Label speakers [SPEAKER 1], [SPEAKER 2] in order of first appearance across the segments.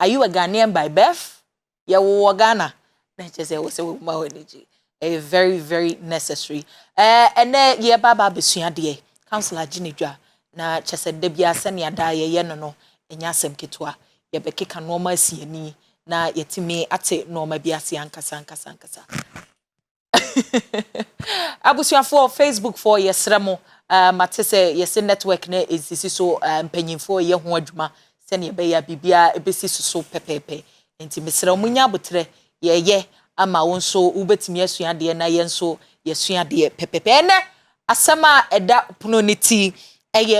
[SPEAKER 1] Are you a Ghanaian by birth? Yeah, we Ghana. Then she say, "We say we more energy." Very, very necessary. And then yeah, Baba besua de. Councillor Ginidra. Na chese debia sene ada ye no enya asem ketwa. Ye be keka normal siani na yetime ate normal bi ase ankasa. Abusia for Facebook for yesremo mate se yesi network na ezisi so mpanyimfo ye ho adwuma se ne be ya bibia ebesi so pepepe enti mesra munya abotre ye ama wonso ubetimi asua de na ye nso yesua de pepepe ene asema eda punoniti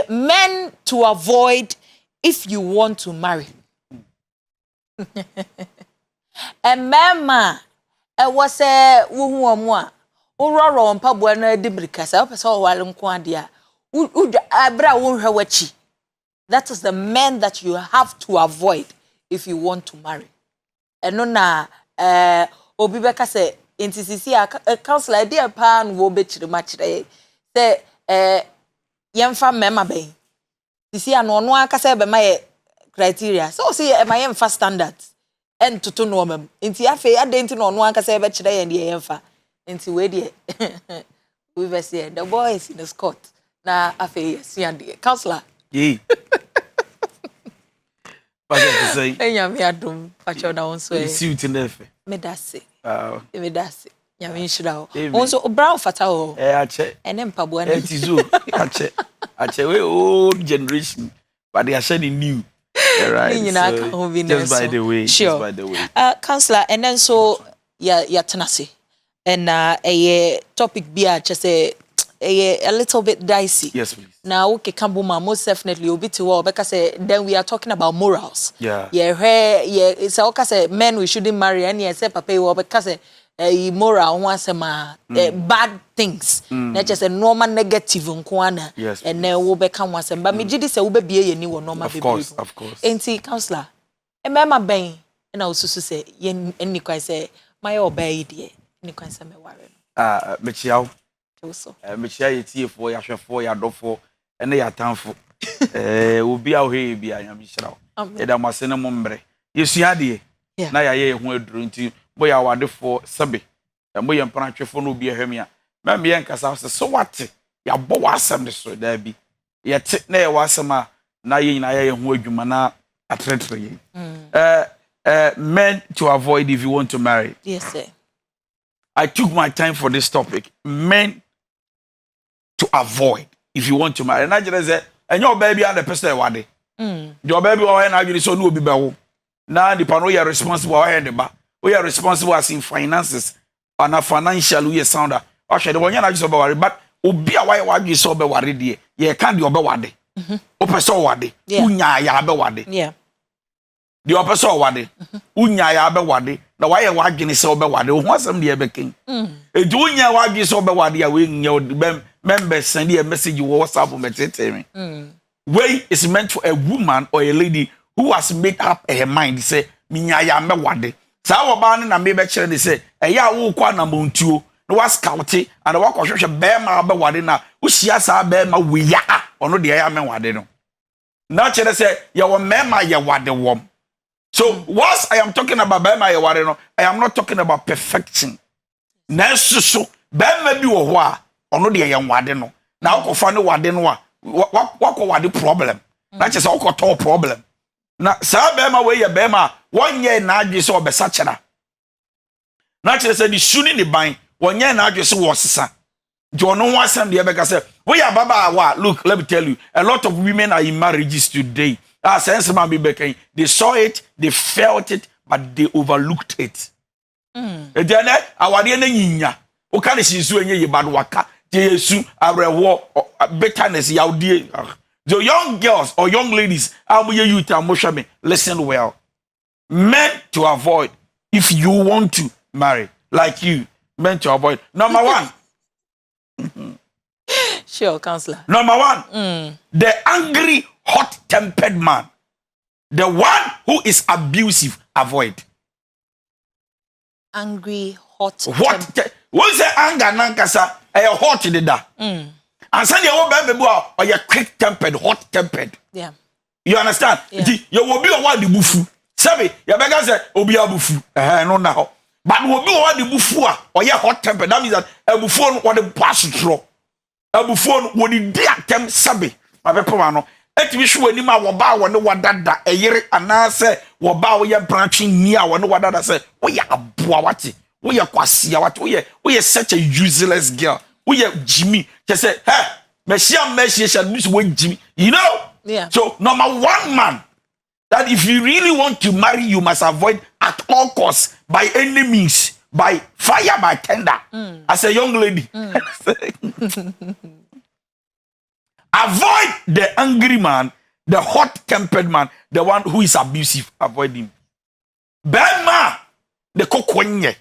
[SPEAKER 1] men to avoid if you want to marry. Mama was a woman Uroro on Pabuana Dibricasa, so while in Quandia. Abra won't her wachi. That is the man that you have to avoid if you want to marry. And no na Obibeka say in TCC a councillor dear pan will bet the match day. Say young fam mema bay. TCC and one case be my criteria. So see my young fast standards. And to know them. Inti afe adenti no one can say be chire and the emfa. Inti we die. We were saying the boy is in the Scott. Na afe see and the counselor.
[SPEAKER 2] Ye. What to say?
[SPEAKER 1] Enya me adum pacho na won so e.
[SPEAKER 2] See you tenefe.
[SPEAKER 1] Me dase.
[SPEAKER 2] Me
[SPEAKER 1] dase. Nya me nshira ho. Won so brown fata ho.
[SPEAKER 2] Ache.
[SPEAKER 1] Ene mpaboa na.
[SPEAKER 2] Etizo. Ache we old generation. But they are shedding new. Right. So, just by the way.
[SPEAKER 1] Sure.
[SPEAKER 2] Just by the way.
[SPEAKER 1] Counselor, and then so ya tenasi. And a topic be just a little bit dicey.
[SPEAKER 2] Yes, please.
[SPEAKER 1] Now, okay, Kambuma most definitely will be to well because then we are talking about morals.
[SPEAKER 2] Yeah.
[SPEAKER 1] It's all because men we shouldn't marry and yes, papa well because immoral once bad things. Not just a normal negative unkwana.
[SPEAKER 2] Yes.
[SPEAKER 1] And then we'll become once but me jidi say we be a new normal.
[SPEAKER 2] Of course.
[SPEAKER 1] Ain't he, counselor? And mama bang and I also say yen any quite say my obey dear. Any quite say me worry.
[SPEAKER 2] Mechiao.
[SPEAKER 1] Also.
[SPEAKER 2] Mechia ye for ya hwefo ya dofo ene ya tanfo. Obi a ohe bi a nyam hyira wo. Eda masene mo mbre. Yesua de na ya ye ho aduru nti boya wadefo sebe. Mo ye mpranatwefo no obi ahwam a. Mem ye nkasa so wate ya bo wasem de so da bi. Ye te na ye wasem a na ye nyina ye ho adwuma na atretre ye. Men to avoid if you want to marry.
[SPEAKER 1] Yes, sir.
[SPEAKER 2] I took my time for this topic. Men to avoid if you want to marry. And I just said, and your baby and the person wade. Your baby or na you so no be bawo. Na the pano you are responsible or the ba. We are responsible as in finances and a financial we sounder. Actually the one you na just about worry but obi a why you so be worry there. You can't be obe wade. O person wade. Unya ya be wade.
[SPEAKER 1] Yeah.
[SPEAKER 2] The opposite wade. Unya ya be wade. Na why you wagene so be wade. O ho asem de be king. E do unya wagene so be wade a we nya members send you a message on WhatsApp me. Way is meant for a woman or a lady who has made up her mind say minya ya me wade. Sa wo ba na me be kire dey say e ya wo kwa na montuo na wa scout and wa kohwehwe be ma be wade na wo hia sa be ma we ya ono de ya me wade no. Na kire say ya wo me ma ya wade wom. So once I am talking about be ma ya wade no, I am not talking about perfection. Na so be ma bi wo ho a ono de yan wade no na akofa ne wade no a wako wade problem na che se okoto problem na sa be ma we ye be ma wonye na adwe se obesa kyera na che se di shuni ni ban wonye na adwe se wo sesa jo no ho asem de be ka se we ya baba wa look let me tell you a lot of women are in marriages today sense man be bekan they saw it they felt it but they overlooked it e de na awade na nyinya o ka le sinsu enye ye bad waka Jesu arewo bitterness yaudie. The young girls or young ladies, listen well. Men to avoid if you want to marry, like you, men to avoid. Number one.
[SPEAKER 1] Sure, counselor.
[SPEAKER 2] Number one, the angry, hot-tempered man. The one who is abusive, avoid.
[SPEAKER 1] Angry, hot.
[SPEAKER 2] What? What's the anger nankasa? A hot in the da. And send your baby boy or you're quick tempered, hot tempered.
[SPEAKER 1] Yeah.
[SPEAKER 2] You understand?
[SPEAKER 1] Yeah.
[SPEAKER 2] You will be a one the bufu. Sabi, ya bega say obi abufu. No na ho. But obi o de bufu a, oye hot temper. That means that abufu no the pass through. Abufu no wo di atem sabi. Ma be pema no. Etimi hwe anim a wo ba wo ne wadada eyere anase wo ba wo ye branch ni a wo ne wadada say wo ya aboa wate. Wo ye kwase a wate. Wo ye such a useless girl. Wo ye Jimmy. Just say, "Hey, Messia shall do what Jimmy." You know?
[SPEAKER 1] Yeah.
[SPEAKER 2] So, number one man that if you really want to marry, you must avoid at all costs, by any means, by fire, by tender. As a young lady. Avoid the angry man, the hot-tempered man, the one who is abusive. Avoid him. Bema, the kokwenye.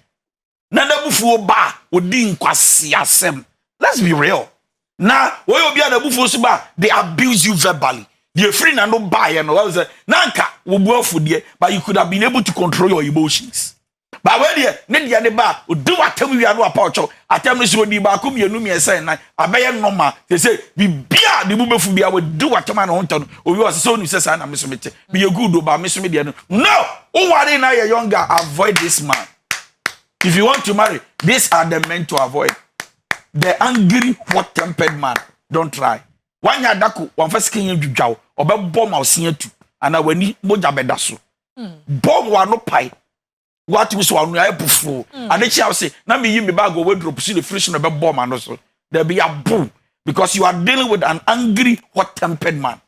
[SPEAKER 2] Nadabufu ba, odin kwasi asem. Let's be real. Now, when you be at the buffo ba, they abuse you verbally. You're free and no buy and all that. Nanka will go for you, but you could have been able to control your emotions. But when you need the bar, do what tell me we are no apart. I tell me so the bar come you know me and say, I buy normal. They say, be beer the movie for me. I will do what man on town. Or you are so you say, I'm Miss Mitty. Be a good about Miss Mediano. No, who are they now? You're younger. Avoid this man. If you want to marry, these are the men to avoid. The angry, hot-tempered man. Don't try. One ya dako, one first king you jaw, or bomb or senior two, and I will need moja bedaso. Bomb wa no pie. What was one I before? And then shall say, now me you bag over drop see the friction of a bomb and also there be a boom because you are dealing with an angry, hot-tempered man.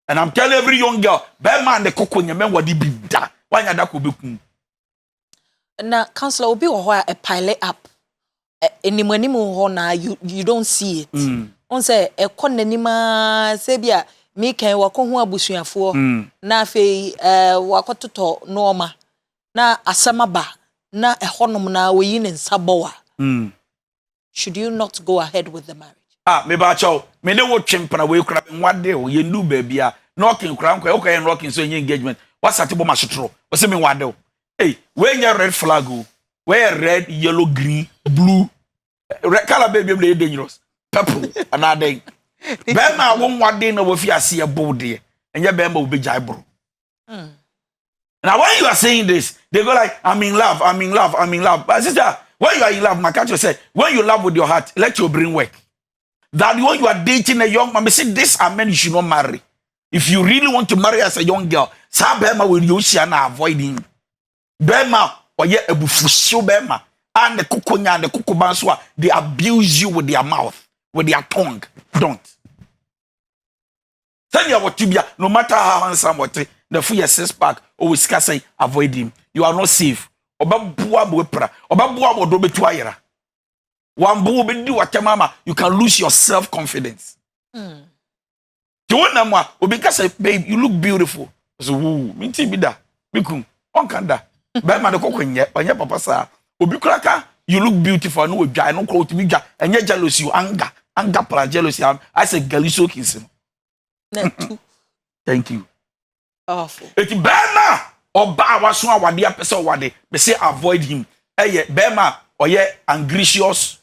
[SPEAKER 2] And I'm telling every young girl, bear man the cocoa in your man what he be da. One ya dako be.
[SPEAKER 1] Now, counselor will be a pilot up. You don't see it. On say a conanima sebia me can walk on abusuafo na fe wakototo norma na asamaba na ehonom na we in saboa. Should you not go ahead with the marriage?
[SPEAKER 2] Me ba chow me de wo twempana we kura one day ye ndu baby a knocking kura nko okay rocking so engagement what's at bo masotro o se me wade hey we nya red flag we red yellow green blue red color baby dey dangerous purple another bema won wade na wo fi ase e bold de enye bema wo be jai bro. Now when you are saying this they go like I'm in love but sister when you are in love my catch say when you love with your heart let your brain work. That when you are dating a young man, me say this are men you should not marry. If you really want to marry as a young girl, sa bema will you see and avoid him. Bema or ye ebufuso bema and the kukunya and the kukubanswa they abuse you with their mouth, with their tongue. Don't. Tell you what to be no matter how handsome what the full your 6 pack always say avoid him. You are not safe. Oba bua bwepra, oba bua bodo betuayera. You can lose your self-confidence. You want them because say, babe, you look beautiful. So, minti bida, bikum, onkanda. But man, the papa sa, obikraka, you look beautiful. No, I no quote me, and you're jealous. You anger, para jealousy. I say, girl, you so kissing. Thank you.
[SPEAKER 1] Awful.
[SPEAKER 2] It's Bema or Ba was one what the episode what they say avoid him. Hey, Bema or ye angracious.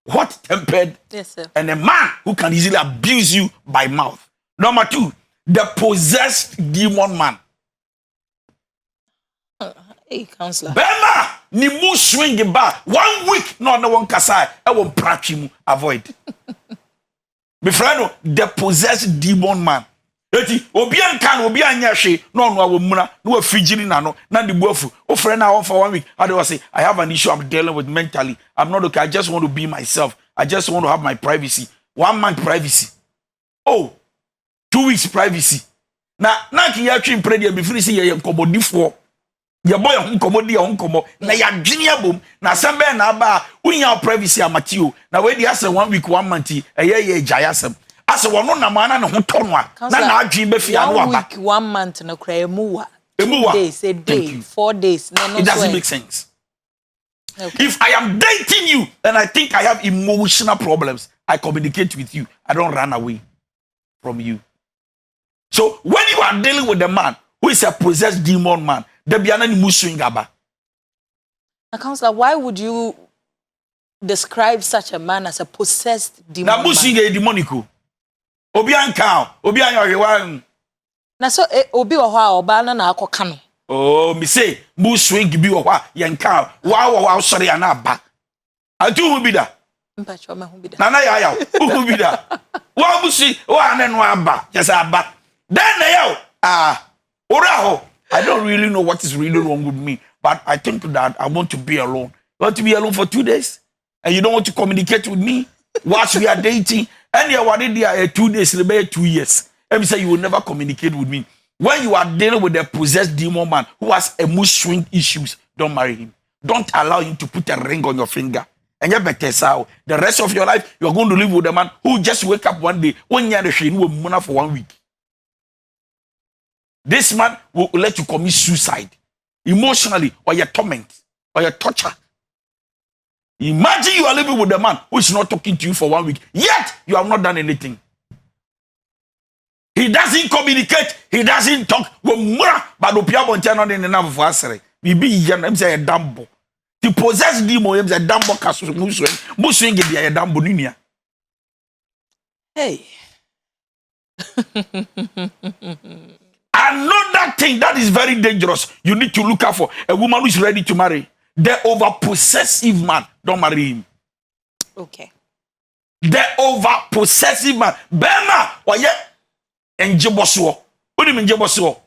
[SPEAKER 2] Hot-tempered,
[SPEAKER 1] yes, sir.
[SPEAKER 2] And a man who can easily abuse you by mouth. Number 2, the possessed demon man.
[SPEAKER 1] Hey, counselor.
[SPEAKER 2] Bema, ni mu swing ba 1 week no one kasai. I won't practice mu avoid. My friend, the possessed demon man. Eti obian kan obian nyahwe no no awomuna no afigiri na no na de buafu o friend na for 1 week I do say I have an issue I'm dealing with mentally. I'm not okay. I just want to be myself. I just want to have my privacy. 1 month privacy. Oh, 2 weeks privacy. Na ki ya twi impre be free say ye nkomodifo. Ye boy nkomodi ya nkomo na ya dwene abom na sembe na aba unya privacy amatio na we dey ase 1 week 1 month ye jayasem. As one no na mana ne ho tonwa na adwen be fia no aba
[SPEAKER 1] 1 week 1 month na kra emuwa 2 days a day 4 days no
[SPEAKER 2] it doesn't make sense.
[SPEAKER 1] Okay.
[SPEAKER 2] If I am dating you and I think I have emotional problems, I communicate with you. I don't run away from you. So when you are dealing with a man who is a possessed demon man, there be an muswingaba.
[SPEAKER 1] Now, counselor, why would you describe such a man as a possessed demon man?
[SPEAKER 2] Na muswinga demonico. Obi anka, obi anyo.
[SPEAKER 1] Na so obi wo ho a oba na akoka no.
[SPEAKER 2] Oh, me say, mu swing bi wo kwa yenka wa sorry ana ba. Atu hu bi da.
[SPEAKER 1] Mpacho ma hu bi da.
[SPEAKER 2] Nana ya hu bi da. Wa busi wa ane no aba, just aba. Then na ora I don't really know what is really wrong with me, but I think that I want to be alone. You want to be alone for 2 days? And you don't want to communicate with me whilst we are dating? And you want there 2 days, 2 years. Let me say you will never communicate with me. When you are dealing with a possessed demon man who has a mood swing issues, don't marry him. Don't allow him to put a ring on your finger. And you better say, the rest of your life, you are going to live with a man who just wake up one day, when you are for 1 week. This man will let you commit suicide emotionally, or your torment, or your torture. Imagine you are living with a man who is not talking to you for 1 week, yet you have not done anything. He doesn't communicate, he doesn't talk. But the people not in enough for us. Bibi yan say a dambo. To possess demon is a dambo kasu muswing be a dambo ninia.
[SPEAKER 1] Hey.
[SPEAKER 2] Another thing that is very dangerous, you need to look out for a woman who is ready to marry. The over-possessive man, don't marry him.
[SPEAKER 1] Okay.
[SPEAKER 2] The over-possessive man. Bema, oye, enjebosuo. What do you mean enjebosuo?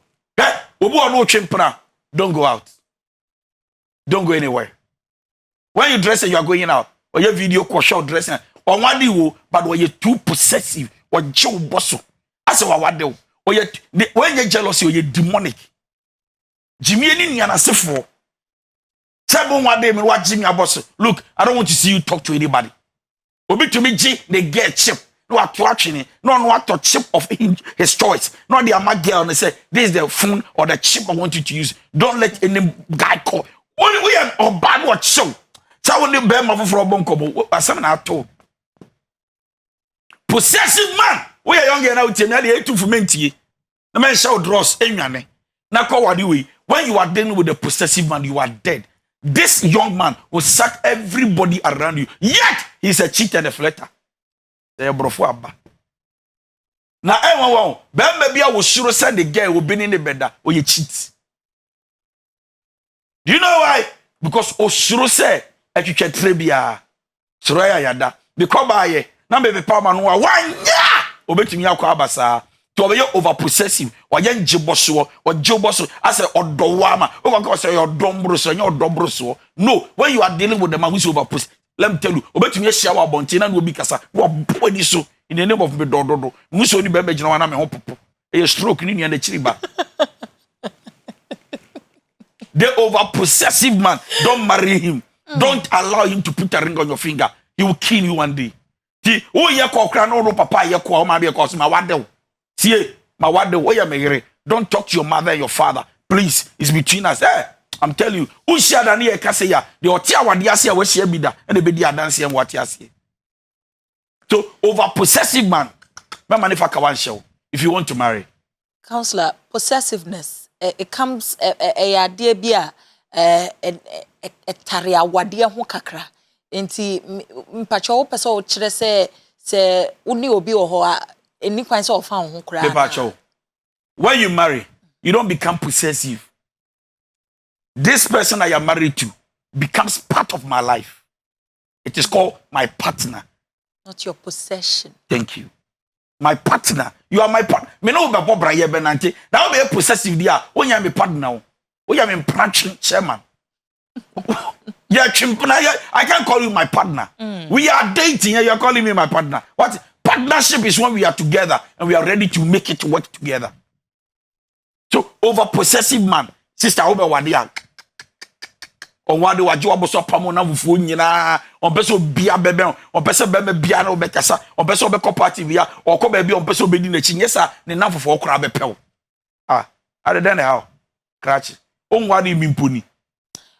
[SPEAKER 2] Don't go out. Don't go anywhere. When you dress and you are going out, or your video call show dressing, or one day, but when you're too possessive, or Joe Bosso, I say what do. Or when you're jealous, you're demonic. Jimmy and Yana Sefo. Seven one day, me watch Jimmy Abosso. Look, I don't want to see you talk to anybody. Obi to me, G, they get chip. No, I'm watching it. No, to chip of his choice. Not the ama girl and say, this is the phone or the chip I want you to use. Don't let any guy call. What we are or bad watch show. So when they bear my for a bunko, but something I told. Possessive man. We are young and out here, the A2 for menti. The man shall draws anyone. Now, call what you way. When you are dealing with a possessive man, you are dead. This young man will suck everybody around you. Yet, he's a cheat and a flatter. They are brofo abba. Now, everyone, maybe I will sure send the girl will be in the bed or you cheat. Do you know why? Because Osuro say, I can trebia. Soraya yada. Because by na baby Palma no one ya. Obetimi akwa abasa. To be over possessive. Or yen jiboso or joboso. I say odowama. Oh God say your dombroso, your dobroso. No, when you are dealing with the man who's over possessive, let me tell you, obetimi shower bontina no be kasa. Wo body so in the name of me dododo. Muso ni bebe jina wana me hopopo. E stroke ni na chiriba. The over possessive man, don't marry him. Don't allow him to put a ring on your finger. He will kill you one day. See, oh yeah, no papa, yeah, my wade. See, my wade, oh yeah, don't talk to your mother and your father. Please, it's between us. Hey, I'm telling you, who shared an ear cassia, the otia what the where she be da, and the baby are dancing what you say. So, over possessive man, my man, if I can show, if you want to marry.
[SPEAKER 1] Counselor, possessiveness. It comes a idea bia taria wadia ho kakra enti mpacho wo pese o kire se uni obi wo ho a eni kwan se o fa ho kra
[SPEAKER 2] mpacho when you marry you don't become possessive. This person I am married to becomes part of my life. It is called my partner,
[SPEAKER 1] not your possession.
[SPEAKER 2] Thank you. My partner, you are my partner. Me no be bobra ye benante. Now be possessive dia. Onya me partner. Onya me branch chairman. Yeah, I can't call you my partner. We are dating and you are calling me my partner. What partnership is when we are together and we are ready to make it work together. So over possessive man, sister Obe Wadia. On what do I do about Pamona Funyina, on Besso Bia Bebe, on Besso Bebe Biano Becassa, on Besso Beco Party Via, or Kobe on Besso Bedin Chinesa, the number for crab pel. Ah, I don't know how. Cratch. On what do you mean, Puni?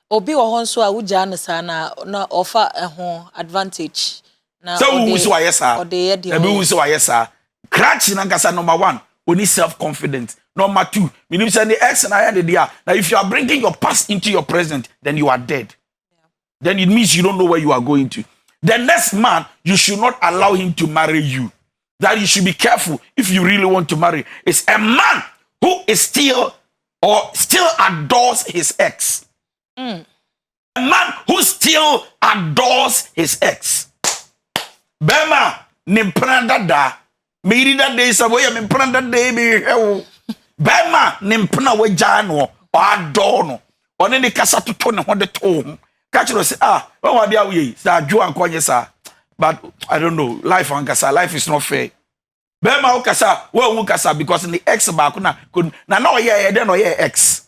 [SPEAKER 2] Obi
[SPEAKER 1] or Honso, I would jana sana, no offer a home advantage.
[SPEAKER 2] Now, so who's why, yes, sir, or the who's why, yes, sir. Cratch in Ankasa number 1, we need self-confidence. Number 2, meaning the ex and I had the idea. Now, if you are bringing your past into your present, then you are dead. Yeah. Then it means you don't know where you are going to. The next man, you should not allow him to marry you. That you should be careful if you really want to marry. It's a man who is still or still adores his ex. A man who still adores his ex. Bema nimpranda da. Me read that day so we nimpranda day me hewo. Bema nimpna we jano or adore no. One ni kasa to ne ho de to. Catch you say when wa dia we say adwo ankonye sa. But I don't know, life is not fair. Bema ukasa, we ukasa because the ex back na could na yeah then no yeah ex.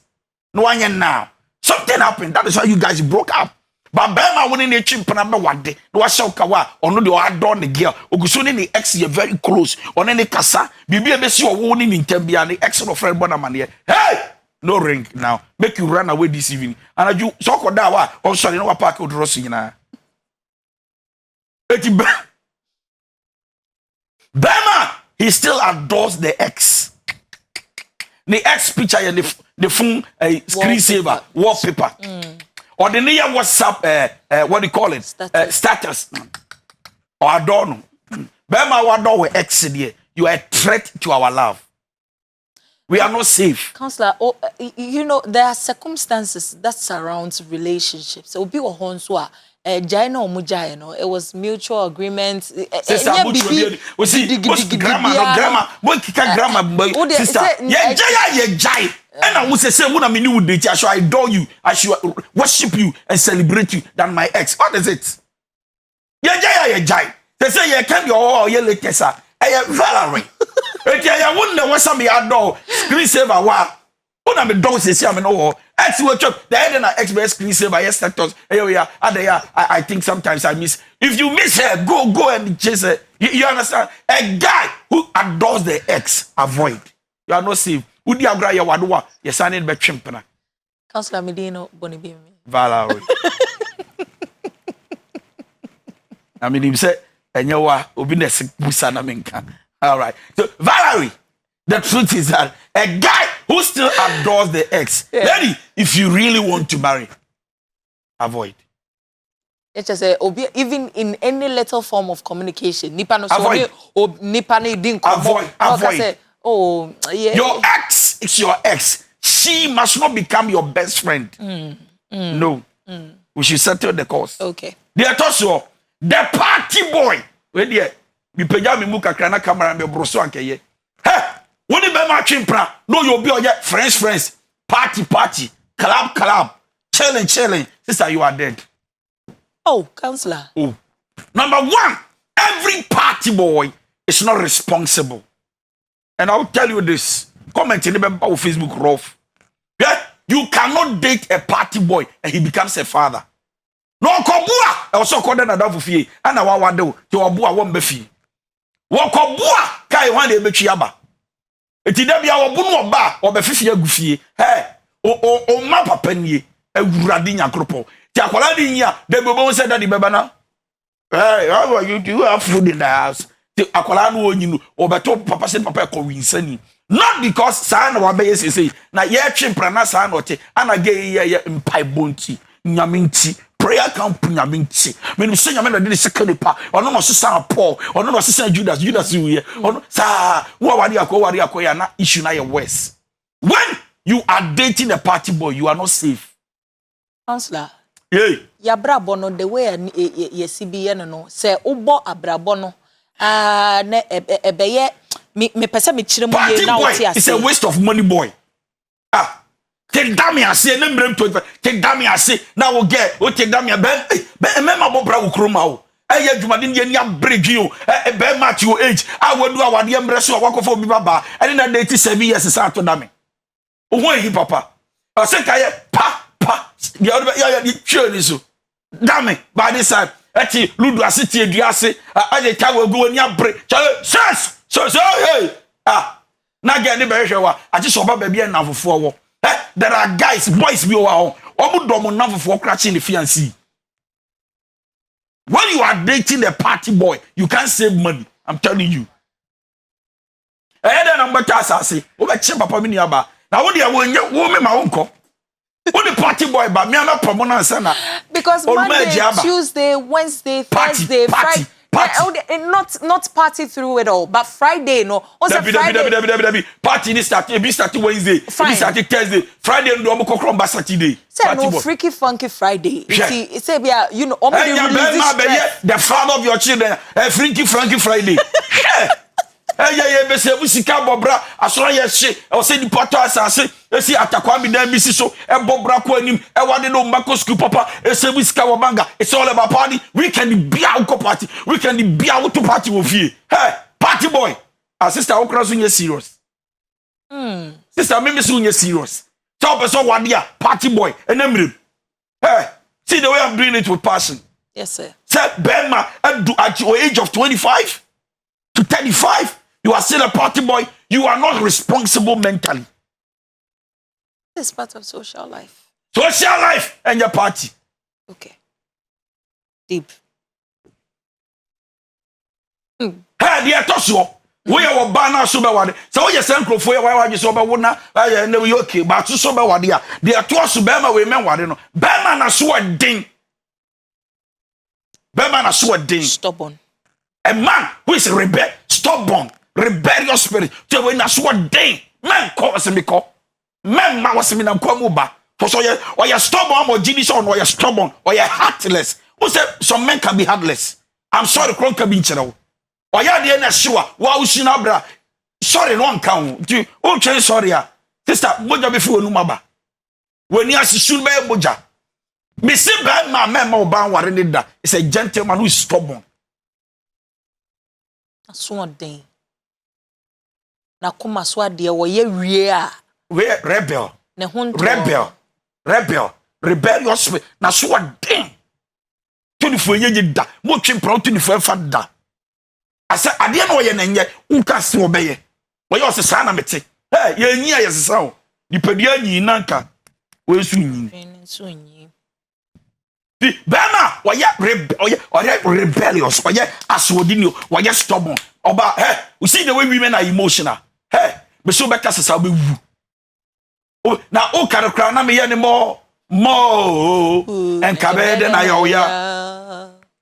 [SPEAKER 2] No one now. Something happened. That is why you guys broke up. But Bema winning the chimp number 1 day. No was show kawa or no the adore the girl. Ogusuni the ex you very close. On any kasa, bibi a besi or warning in Tembia the ex of friend Bonamania. Hey! No ring now. Make you run away this evening. And I do so dawa or sorry no park with Rosina. Bema, he still adores the ex. The ex picture and the phone screensaver, wallpaper. Or the near WhatsApp, what do you call it? Status. Or I don't know. Bema, what do we ex here? You are a threat to our love. We are not safe.
[SPEAKER 1] Counselor, you know, there are circumstances that surround relationships. So, be a it was mutual agreement.
[SPEAKER 2] Sister, we see, grandma, sister, and I would say, when I'm in with the I should adore you, I should worship you and celebrate you than my ex. What is it? Yeah. They say, you can't go, you latest, Valerie. I wouldn't know some adore screensaver. What? When I'm a dog, say, I'm no. Ex will chop. The head and ex best screensaver. Yes, status. I think sometimes I miss. If you miss her, go and chase her. You understand? A guy who adores the ex, avoid. You are not safe. Who do you agree? You wadua. You sign it by chimpana.
[SPEAKER 1] Counselor Medino Bonibim.
[SPEAKER 2] Valerie. I mean, you say, and you are obedient. Busana minka. All right. So Valerie, the truth is that a guy who still adores the ex, lady, if you really want to marry, avoid.
[SPEAKER 1] It's just even in any little form of communication,
[SPEAKER 2] avoid. Avoid.
[SPEAKER 1] Oh, yeah.
[SPEAKER 2] Your ex is your ex. She must not become your best friend. No. We should settle the cause.
[SPEAKER 1] Okay.
[SPEAKER 2] They are also the party boy. Wait there. We pay me muka krana camera me broso ankeye. Hey, when you be matching pra, no you be your friends, party, club, chilling. Sister, you are dead.
[SPEAKER 1] Oh, counselor.
[SPEAKER 2] Oh. Number 1, every party boy is not responsible. And I'll tell you this. Comment in the Facebook, Rolf. Yeah, you cannot date a party boy and he becomes a father. No, kobua. I also call them a dove fee. And I want to do to a boa won't be fee. Wakobua kai wan de betwi aba etide bia wo bunu oba obefifie agufie o ma papa nie awurade nyakropo ti akwala di nya de bebo say daddy beba na how are you do you have food in the house ti akwala no onyinu obeto papa say papa ko winsani not because sa na wa be yesese na ye twempra na sa na ote anage ye mpai bonti nyaminti prayer camp nyaminti me no say nyame no de second pa ono no sesa Paul ono no sesa Judas we ono sa wo wari akoya na issue na your worse. When you are dating a party boy, you are not safe.
[SPEAKER 1] Counselor,
[SPEAKER 2] ya
[SPEAKER 1] brabo no the way ye CBN no say ubo abrabo no na ebeye me pese me chire mu ye na oti ase. It's
[SPEAKER 2] a waste of money, boy. Take damn I say, take damn I say, now we'll get, take damn ya ben, remember Bobra Ukruma. I Jumadin Yenya break you, a bear match your age. I will do our young breast or walk for Baba, and in that 87 years is out to damn. Oh, he papa. I said, pa, the other sure is so. Damn it, by this time, Eti, Ludu, City, Diase, I will go and ya break. So, hey, now get the bear shower. I just saw baby and now for there are guys, boys, we are all for crashing the fiancé. When you are dating a party boy, you can't save money. I'm telling you. And then I'm about to say, "Oh, check papa mini aba." Now what do you want? My uncle. What the party boy? But me I'm not promoting sana.
[SPEAKER 1] Because Monday, Tuesday, Wednesday, Thursday, Friday.
[SPEAKER 2] Party.
[SPEAKER 1] Not party through it all, but Friday no. Also Friday.
[SPEAKER 2] Party this start Wednesday. This start Thursday. Friday no mo kokro ba Saturday.
[SPEAKER 1] Say no freaky funky Friday. It say be you know
[SPEAKER 2] the father of your children. Freaky funky Friday. Yeah, be say musika bobra asoro ye hye. O say di poto asase. E si atakwa bi dan bi si so. E bobra ko anim. E wade no mbako school papa. E say musika wobanga. It's all about party. Weekend be out party. Weekend be out to party wo fie. Hey, party boy. Our sister okra so nye serious. Sister me so nye serious. Tell person wade ya party boy. Enemrem. Hey, see the way I'm doing it with passion.
[SPEAKER 1] Yes, sir.
[SPEAKER 2] Say Bema at your age of 25 to 35. You are still a party boy. You are not responsible mentally.
[SPEAKER 1] It's part of social life.
[SPEAKER 2] Social life and your party.
[SPEAKER 1] Okay. Deep.
[SPEAKER 2] Hey, dear Tosio, we are banner so bad. So you send for why you so bad. I know you okay, but so bad. Dear Tosu Bema, we men what you know. Bema na so a ding. Bema na so a ding.
[SPEAKER 1] Stubborn.
[SPEAKER 2] A man who is stubborn. Rebellious spirit. So when that's what day, man cause me call. Man was me na kwamuba. For so you stubborn or genius or you stubborn or you heartless. Who said some men can be heartless? I'm sorry, Kron can be channel. Or ya the end sure. Wow, Shinabra. Sorry, no one count. Oh, change sorry. Sister, Boja before Numaba. When you see should be Boja. Me see bad my man more ban warren that. It's a gentleman who is stubborn.
[SPEAKER 1] That's one thing. Na kuma so de wo ye wie a
[SPEAKER 2] we rebel
[SPEAKER 1] ne hunto
[SPEAKER 2] rebellious na so den 24 ye da mo twen pro 24 fa da asa ade na wo ye na nye unka se wo beye wo ye osesa na mete ye nyi ya sesa wo nipadua nyi nanka wo esu nyi Bama, rebellious, aswodinio, stubborn. Oba, we see the way women are emotional. Hey, but so back as a wu. Oh, now, oh, can na me anymore. And Cabed and I,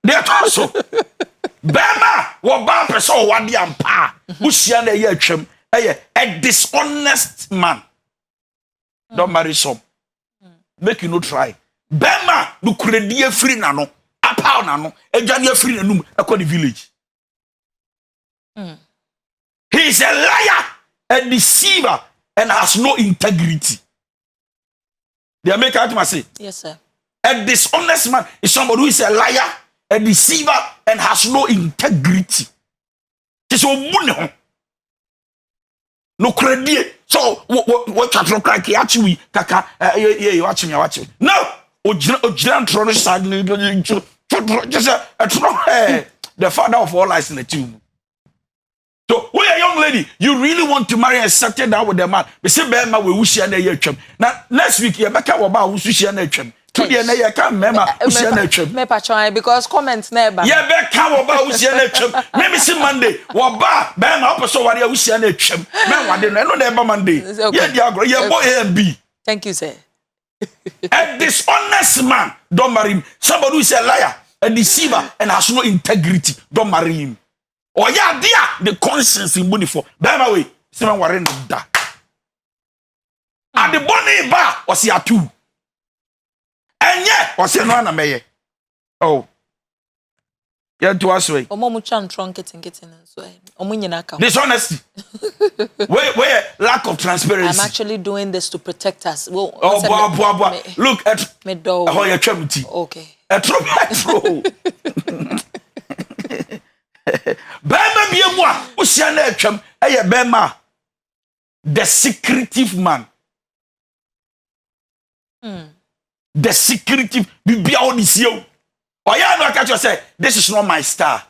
[SPEAKER 2] they are also. Bama, what bumper so one yam pa, Ushian a yetchum, a dishonest man. Don't marry some. Make you no try. Bema no credit free nano, a pound nano, a jania free nanum, a the village. He is a liar, a deceiver, and has no integrity. They are making out say.
[SPEAKER 1] Yes, sir.
[SPEAKER 2] A dishonest man is somebody who is a liar, a deceiver, and has no integrity. It's a no credit. So what can crack actually kaka you watch me. No. Ojiran Trono side just the father of all lies in the tomb. So, we a young lady, you really want to marry and settle down with the man. We say, Bema, we wish you a now, next week, you back about who's wish you a today, I can't remember who's
[SPEAKER 1] a because comments never.
[SPEAKER 2] Yeah, back about who's a maybe see Monday, what bar, Bema, up so what you wish you a man, what didn't know never Monday. Yeah, boy, A and B.
[SPEAKER 1] Thank you, sir.
[SPEAKER 2] A dishonest man, don't marry him. Somebody who is a liar, a deceiver, and has no integrity, don't marry him. Or yeah, dear, the conscience in money for. By the way, someone warren that. And the bonny bar was here too. And yeah, was here no one may. Oh, yeah, to us way.
[SPEAKER 1] Omomuchan trunket and getting so.
[SPEAKER 2] Dishonesty. where lack of transparency.
[SPEAKER 1] I'm actually doing this to protect us. Well,
[SPEAKER 2] look at
[SPEAKER 1] me dog.
[SPEAKER 2] Oh, your charity.
[SPEAKER 1] Okay.
[SPEAKER 2] A trouble. Bema be moi. Usiana etwam. Eye Bema. The secretive man. The secretive. Bibia odisio. Oya no catch you say, this is not my star.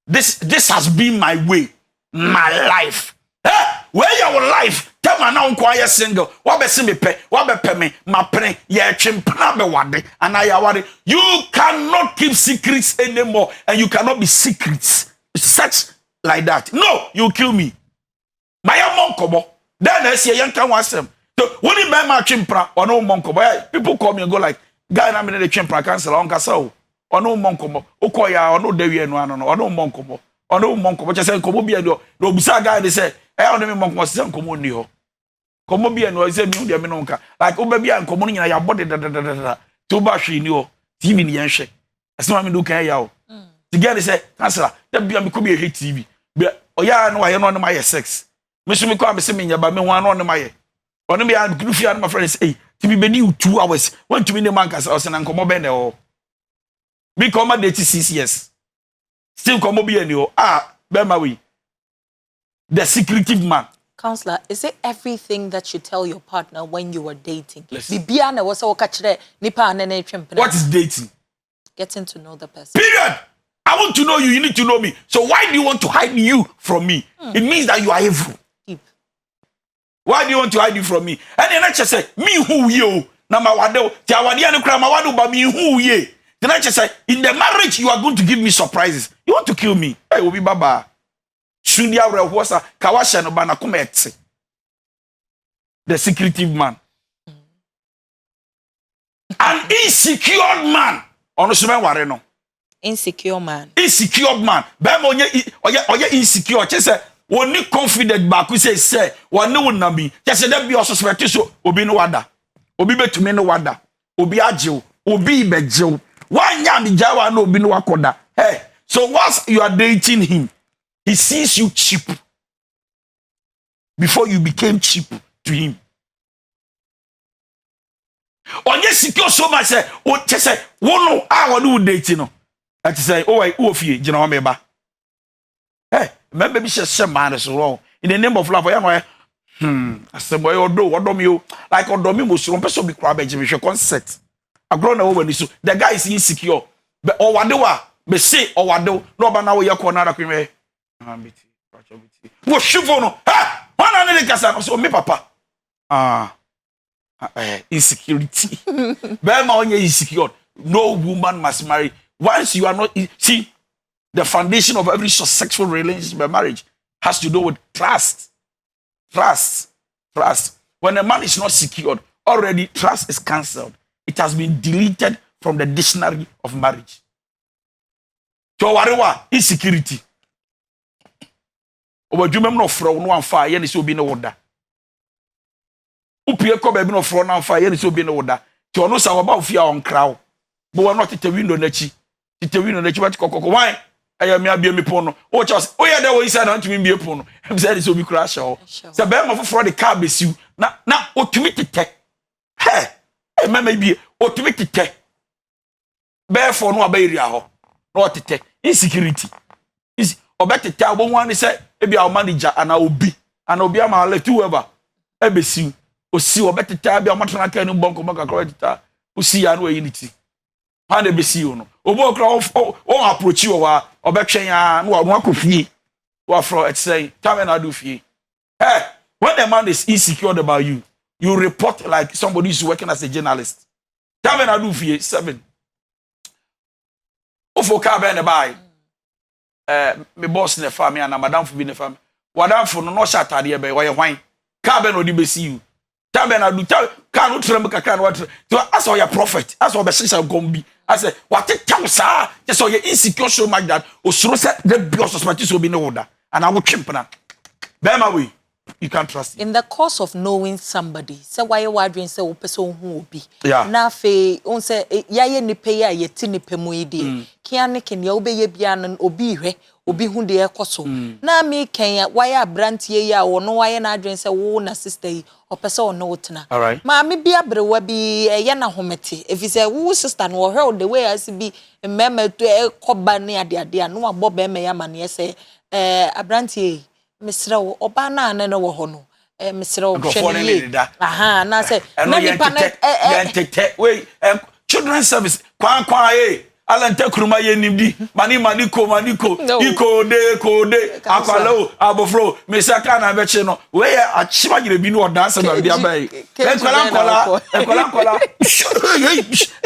[SPEAKER 2] This has been my way, my life. Where your life? Tell me now, quiet single. What be see me pay? What be pay me? My pray. Yeah, chimpana be wade. And I worry. You cannot keep secrets anymore, and you cannot be secrets such like that. No, you kill me. My monkobo. Then I see a young can watch them. So when you buy my chimpra or no monkobo, people call me and go like, guy, I'm in the chimpra cancel on castle. ono monkomo okoya ono dawie no ano no ono monkomo che say nkomo bia no obusa guy dey say ono me monkomo say nkomo ni ho nkomo bia no say mi de me no nka like oba bia nkomo no nyina ya body da to ba hwe ni ho TV ni yenhwe asema me do kan ya o together say cancel da bia me ko bi TV bia oya no aye no ma ye sex me so me ko am say me nya ba me ho ano no ma ye ono me ya grufia no my friends hey TV be ni 2 hours want to me the man ka say na nkomo be ne o me come date 6 years still come be any bema we the secretive man.
[SPEAKER 1] Counselor, is it everything that you tell your partner when you were dating? Bibia na wasa wakachire nipa na twempena.
[SPEAKER 2] What is dating?
[SPEAKER 1] Getting to know the person.
[SPEAKER 2] Period. I want to know you, you need to know me. So why do you want to hide you from me? It means that you are evil.
[SPEAKER 1] Deep.
[SPEAKER 2] Why do you want to hide you from me? And then I just say, me who you na mawado, ti awadi anu kra mawado ba me who ye. Then I just say, in the marriage, you are going to give me surprises. You want to kill me? Hey, Obi Baba. Sundia Rehuasa, Kawasha no bana kumetse. The secretive man. An insecure man. Onosume ware no.
[SPEAKER 1] Insecure man.
[SPEAKER 2] Insecure man. Bema oye insecure. Chese, woni confident ba ku say, wane wonabi. Chese dem bi osuspect so obi no wada. Obi betume no wada. Obi ajew. Obi bejew. Why nyam jawa no obi no wakoda? Hey, so once you are dating him, he sees you cheap before you became cheap to him. Onye secure so much say, o che say, wono a wonu dating no. That say, oh why ofie gina o meba. Hey, remember be she man so wrong. In the name of love, I aseboy odo me o. Like odo me mo so person be crab be hwe concert. Agro na wo so the guy is insecure but owadewa be say owado no ba na wo yakọ na rakwe biti wo shifo no ha wana ne kasa so me papa insecurity be ma onye insecure. No woman must marry once you are not. See, the foundation of every successful relationship by marriage has to do with trust. When a man is not secured, already trust is cancelled. It has been deleted from the dictionary of marriage. So whatever insecurity. Obadwuma no fro no amfa ye ne se obi ne woda. Upie ko ba bi no fro no amfa ye ne se obi ne woda. Ti ono sa woba ofia on krawo. Bo wono tete window nachi. Tete window nachi wat kokoko wan. Aya me abia me pon no. O chos. O ye da wo inside na ntumi bie pon no. Em say ne se obi crash o. Se be ma foforo de car besiu. Na otumi tete. Hey. Mama bi otumi tete be for no abayiria ho no tete insecurity is obetete abonwa ne say e bia manager ana obi ama left whoever ebesi osi obetete bia matana kan no bonko maka kredita osi ya no unity ha na besi no obo okra o approach you wa obetwen ya no akofie wa fro it say come na do fie. Hey, when the man is insecure about you, you report like somebody who's working as a journalist. Tell me I do for 7. Ufo ka be ne bai. Me boss ne fa me and madam for be ne fa me. Wadam for no shatade be wo ye hwan. Ka be no di be see you. Tell me I do tell ka no trem kaka no what. So as your prophet, as your be shisha gombi. I say what tell sa, just so you insecure so much that osuro say the bios suspect so be no order. And I will chimpna. Be my way. You can't trust him.
[SPEAKER 1] In the course of knowing somebody, say why you wondering say o person who obi.
[SPEAKER 2] Yeah.
[SPEAKER 1] Na fe on say ya ye nipa ya ye ti nipa mu ide. Kiane ken ya obe ye bia no obi hwe, obi hu de ekoso. Na me ken ya why abrantie ya wo no why na adwen say wo na sister yi o person o no wotena.
[SPEAKER 2] All right.
[SPEAKER 1] Ma me bia brewa bi ye na homete. If you say wo sister no wo the way as be mema to ekoba ne ade no abo be me ya mane say abrantie Mr. Obana na wo ho no Mr. Obhwene aha na say na nipa na
[SPEAKER 2] wait children service kwan alante kuruma ye nimdi mani ko iko akwalo abofro mesaka na beche no we achima gire bi no dance na dia bai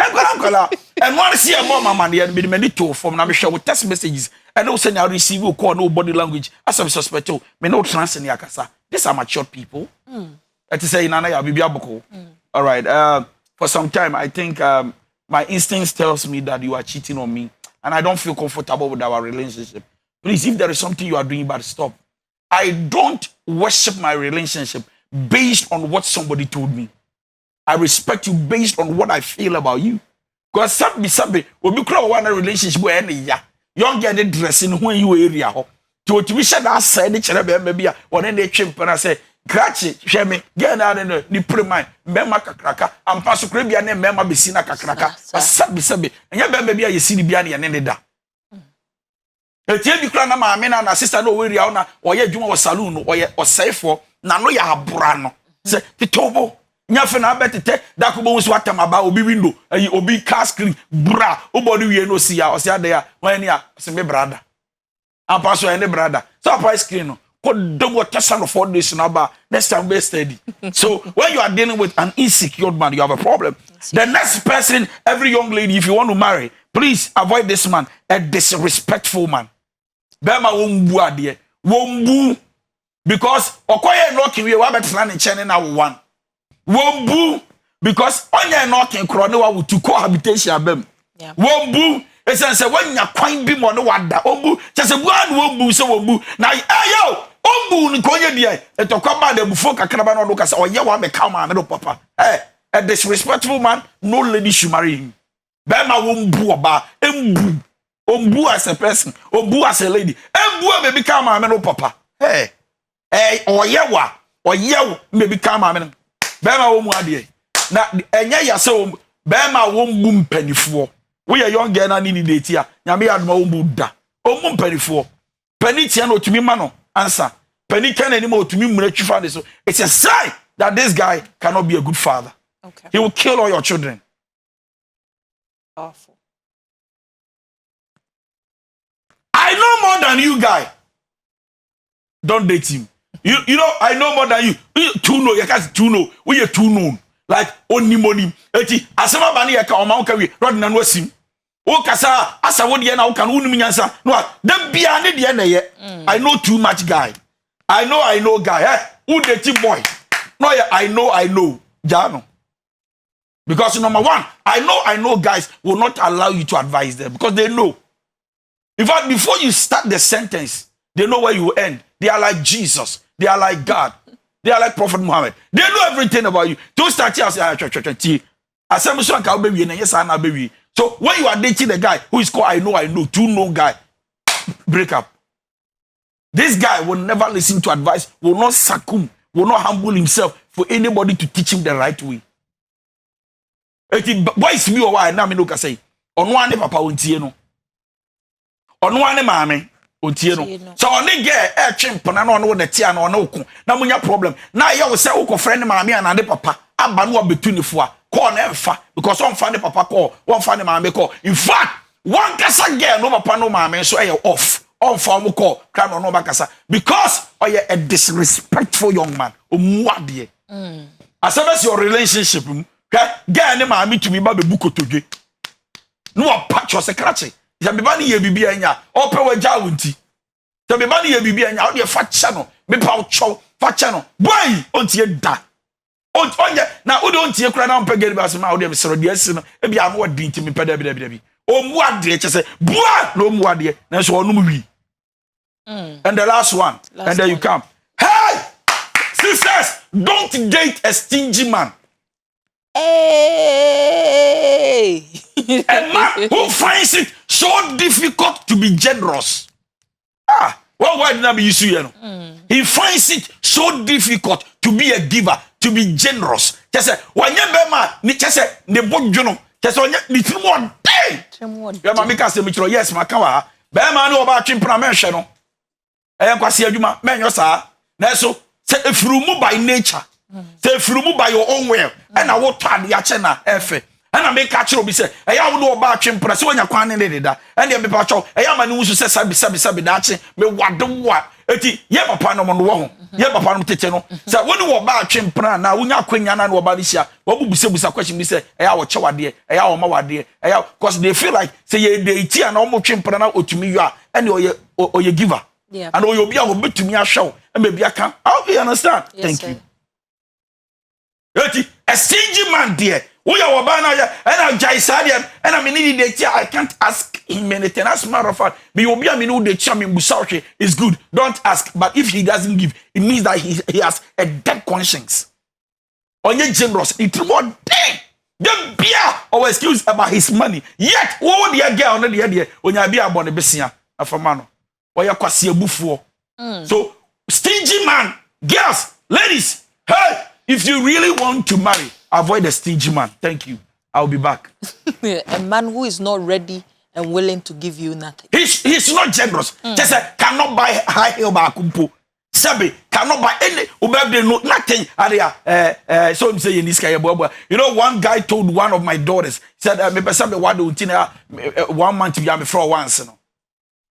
[SPEAKER 2] enkola and one see about mama dey be me to form na me share with text messages and also send receive call no body language as I suspect me no translate ni akasa. These are mature people. That is say nana ya bibia boko. All right, for some time I think my instincts tells me that you are cheating on me, and I don't feel comfortable with our relationship. Please, if there is something you are doing, but stop. I don't worship my relationship based on what somebody told me. I respect you based on what I feel about you. Because sabi, we be one relationship where any ya young get the dressing when you area ho. To we share that side the chere maybe one any chimp and say, Grachi, share me, get out in the pre-mine, Mema kakraka, and Pastor Crabia name Mema Bissina kakraka, sabi, and ya baby you see the biani and any da. Etie bi kra na ma me na sister no we ria na oye dwuma wo saloon or safe na no ya abura no se titobo nyafe na betete da ko bo so atamaba obi window ayi obi car screen bra obody we no see ya o se ade ya wan ni a se me brother ampa so any brother so price screen no ko double tesano 4 days na ba next time be steady. So when you are dealing with an insecure man, you have a problem. The next person, every young lady, if you want to marry, please avoid this man, a disrespectful man. Bema wombu adie wombu, because okoye knocking we wa betra ne chene na one wombu, because onye knocking kro ne wa to cohabitation abem wombu esense wanya kwan bi mo ne wada ombu chese bua ne wombu se wombu na ayo ombu ni konye die etokwa ba da bufo kakraba no do kasa oye wa me kama me do papa a disrespectful man, no lady should marry him. Bema wombu oba embu ombu as a person, ombu as a lady. Embu me become a man papa. Hey, oyewa, oyew me become a man. Bema womu adie. Na enye ya se bema wombu mpanifo. We are young girl na ni date ya. Nyame aduma wombu da. Ombu mpanifo. Pani tia no tumi ma no answer. Pani kan animo tumi mura twifa de so. It's a sign that this guy cannot be a good father.
[SPEAKER 1] Okay.
[SPEAKER 2] He will kill all your children.
[SPEAKER 1] Awful.
[SPEAKER 2] I know more than you, guy. Don't date him. You know, I know more than you. Too know, you can't too know. We are too known. Like only money. Eti asema bani ya ka oma ukawi. Rod na nwasim. O kasa asa wodi ya na ukan unu nyansa. No, dem bia ne de na ye. I know too much, guy. I know, guy. Who date boy? No, yeah, I know. Jano. Because number one, I know guys will not allow you to advise them because they know. In fact, before you start the sentence, they know where you will end. They are like Jesus. They are like God. They are like Prophet Muhammad. They know everything about you. Don't start here and say, so when you are dating a guy who is called I know, to know guy, break up. This guy will never listen to advice, will not succumb, will not humble himself for anybody to teach him the right way. Why is me or why na me no ka say ono ane papa ontie no ono ane maame ontie no so oni get twempana na ono de tia na ono ko na munya problem na ye wo say wo ko friend maame ana de papa aba no obetu ni fo a call na emfa because on fa ne papa call one fa ne maame call. In fact one kasa girl no papa no maame so off on fa mo call kra no ba kasa because a disrespectful young man omuade as far as your relationship girl ne maami to me ba be bukotodwe no patch your secretary ya be ba ne ye bibia anya o pe waja wonti ya be ba ne ye bibia anya o de fa cha no me pa chow fa cha no boy ontie da onye na o de ontie kura na mpa gari ba so ma o de me sero de asi no e bia ma wadi nti me pa da bi o mu ade che se bua no mu ade na so onu wi and the last one and then you come, hey sisters, don't date a stingy man.
[SPEAKER 1] Hey.
[SPEAKER 2] A man who finds it so difficult to be generous. Why did not be used to you? He finds it so difficult to be a giver, to be generous. Just say, when you be man, just say, ne bojuno. Just when you little more day. Your mama can say, "Mitro, yes, my kawa." Be man no about chimpra mention no. Kwasi adwuma men yo sa. Na so say if you move by nature. Say if you move by your own will, and I will try the achena efe. And I make catch you be say, I will know about chimpra, so when you're quite needed that. And the patrol, I am a new say, sabi, dachi, me what the what. Eti, ye papa no man wo. Ye papa no tete no. Say when you about chimpra na when you kwenya na no about this year, what will be say question be say, I will chow de, I will ma wade, because they feel like say ye de tia na omo chimpra na otumi you are, and or ye giver.
[SPEAKER 1] Yeah.
[SPEAKER 2] And or you be able to me a show, and maybe I can. How do you understand?
[SPEAKER 1] Yes,
[SPEAKER 2] Thank
[SPEAKER 1] sir.
[SPEAKER 2] you. A stingy man, dear, We are Wabana, and I'm Jaisadian, and I'm in the I can't ask him anything. As a matter of fact, be obi a minu de cham in Busauche is good. Don't ask. But if he doesn't give, it means that he has a dead conscience. Onye generous, it more dead. The beer or excuse about his money. Yet, what would you get on the idea when you be about the Bessia, a famano, or you quasi a buffo? So, stingy man, girls, ladies, hey, if you really want to marry, avoid the stingy man. Thank you. I'll be back.
[SPEAKER 1] A man who is not ready and willing to give you nothing.
[SPEAKER 2] He's not generous. Just cannot buy high heel by kumpo. Sabi cannot buy any no nothing. So I'm saying this guy. You know, one guy told one of my daughters, said, "Me sabi what do 1 month be am for once." No.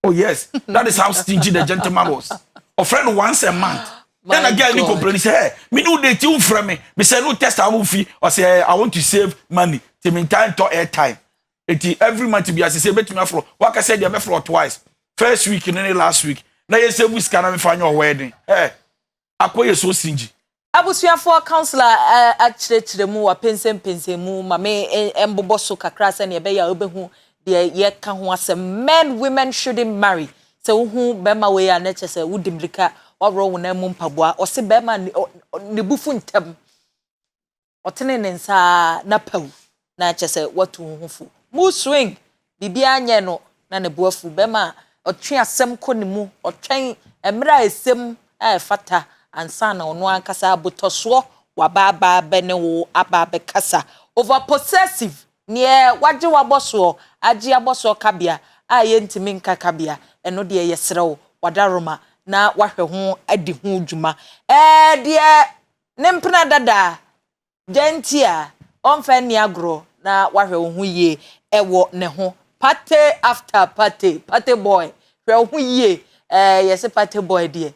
[SPEAKER 2] Oh yes, that is how stingy the gentleman was. A friend once a month. Then again, you complain. He say, "Hey, me no date you from me. Me say no test our fee. Or say I want to save money. To me time to air time. Every month be as say bet me for. What I said, you for twice. First week and then last week. Now you say we scan me find your wedding. Hey, akwa so stingy.
[SPEAKER 1] Abusuafo counselor achirechire mu wa pensem mu mame embobo so kakra se ne be ya obehu de ye ka ho asem men women shouldn't marry. Se wo hu be ma we ya na chese wo dimrika wawro wo na mu mpaboa o se be ma ne bufu ntem. Otene ne nsa na pawu na chese watu ho fu. Mu swing bibia anye no na ne boafu be ma otwe asem ko ne mu otwen emra esem fata ansa na ono ankasa abotoso wababa bene wo ababe kasa over possessive ne waje waboso age aboso kabia aye ntimi nka kabia eno de yesrew wadaroma na wahwe ho adi ho dwuma de ne mpena dada gentia onfa ni agro na wahwe ho yie ewo ne ho party after party boy hwe ho yie yesi party boy de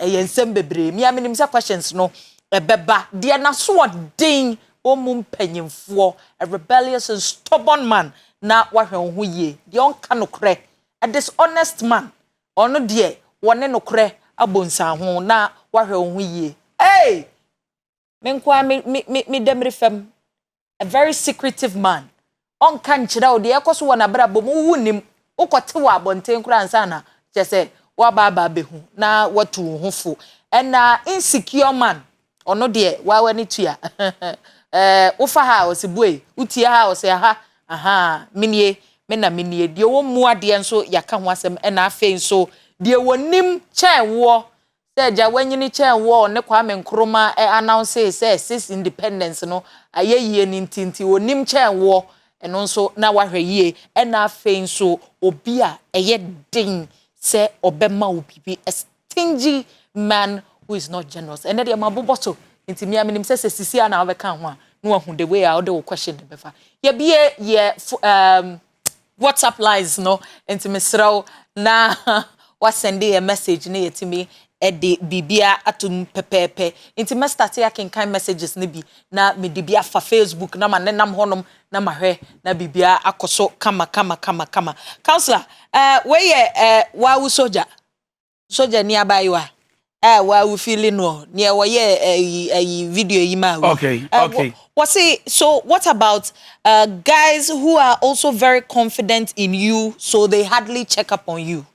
[SPEAKER 1] yensem bebre mi aminim sa questions no beba de na so den omum panyimfo a rebellious and stubborn man na wahwe ho yie de onka nokre a dishonest man ono de wone nokre abonsa ho na wahwe ho yie hey menkwa me demre fam a very secretive man onka nchira o de ekoso wona bra bom wunim ukote wa abonten kura ansa na chese wa baba behu na watu hofu na insecure man ono de wa wani tua ufa ha osibue utia ha ose ha aha minie de wo mu ade nso yaka ho asem na afe nso de wonim chenwo se ja wanyini chenwo ne kwa menkroma announce say sis independence no ayeyie ni ntinti wonim chenwo eno nso na wahwe yie na afe nso obi a eye din say obema upipi a stingy man who is not generous and dey maboboto nti mi aminim say sisi ana obeka ho a no ahu the way I dey question the befa ye bie ye WhatsApp lines no nti mesraw na what send a message na yetimi de bibia atum pepepe nti me start ya kan messages ne bi na me de bia fa Facebook na manenam honom na mahwe na bibia akoso kama counselor we wa soja ni abayiwa wa we feeling no ne wo ye video yi ma
[SPEAKER 2] okay
[SPEAKER 1] so what about guys who are also very confident in you so they hardly check up on you?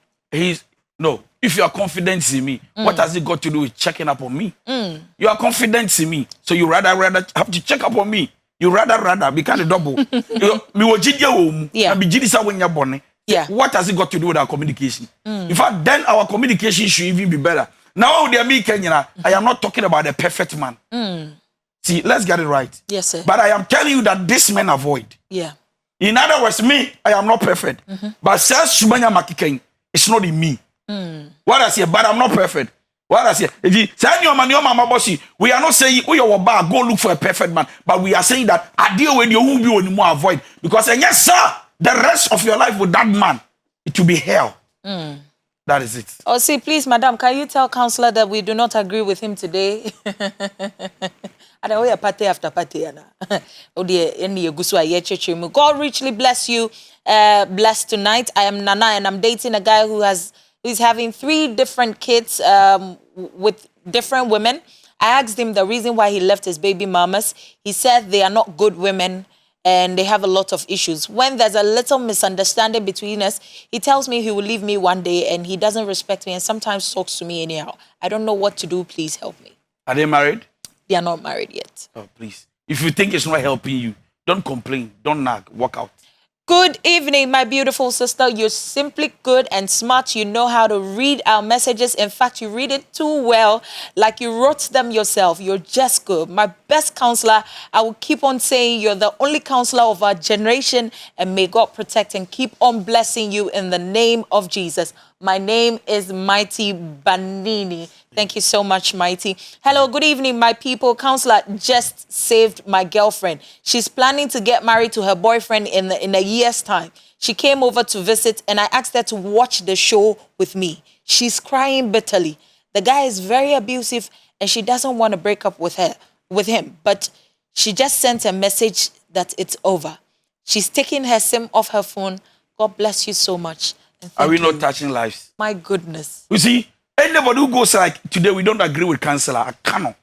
[SPEAKER 2] No, if you are confident in me, what has it got to do with checking up on me? You are confident in me, so you rather have to check up on me. You rather become a double.
[SPEAKER 1] Yeah.
[SPEAKER 2] What has it got to do with our communication? In fact, then our communication should even be better. Now, I am not talking about a perfect man. See, let's get it right.
[SPEAKER 1] Yes, sir.
[SPEAKER 2] But I am telling you that this men avoid.
[SPEAKER 1] Yeah.
[SPEAKER 2] In other words, me, I am not perfect. But says Shumanya Makikain, it's not in me. What I say, but I'm not perfect. What I say, if you say we are not saying we are bad, go look for a perfect man, but we are saying that I deal with you who be more avoid because and yes, sir, the rest of your life with that man, it will be hell. That is it.
[SPEAKER 1] Oh, see, please, madam, can you tell counselor that we do not agree with him today? And we are party after party. God richly bless you. Bless tonight. I am Nana, and I'm dating a guy who's having 3 different kids with different women. I asked him the reason why he left his baby mamas. He said they are not good women and they have a lot of issues. When there's a little misunderstanding between us, he tells me he will leave me one day and he doesn't respect me and sometimes talks to me anyhow. I don't know what to do. Please help me.
[SPEAKER 2] Are they married?
[SPEAKER 1] They are not married yet.
[SPEAKER 2] Oh, please. If you think it's not helping you, don't complain. Don't nag. Walk out.
[SPEAKER 1] Good evening, my beautiful sister. You're simply good and smart. You know how to read our messages. In fact, you read it too well, like you wrote them yourself. You're just good. My best counselor, I will keep on saying you're the only counselor of our generation, and may God protect and keep on blessing you in the name of Jesus. My name is Mighty Banini. Thank you so much, Mighty. Hello, good evening, my people. Counselor just saved my girlfriend. She's planning to get married to her boyfriend in a year's time. She came over to visit, and I asked her to watch the show with me. She's crying bitterly. The guy is very abusive, and she doesn't want to break up with him. But she just sent a message that it's over. She's taking her SIM off her phone. God bless you so much.
[SPEAKER 2] Are we not touching lives?
[SPEAKER 1] My goodness.
[SPEAKER 2] You see, anybody who goes like, today we don't agree with counselor, I cannot.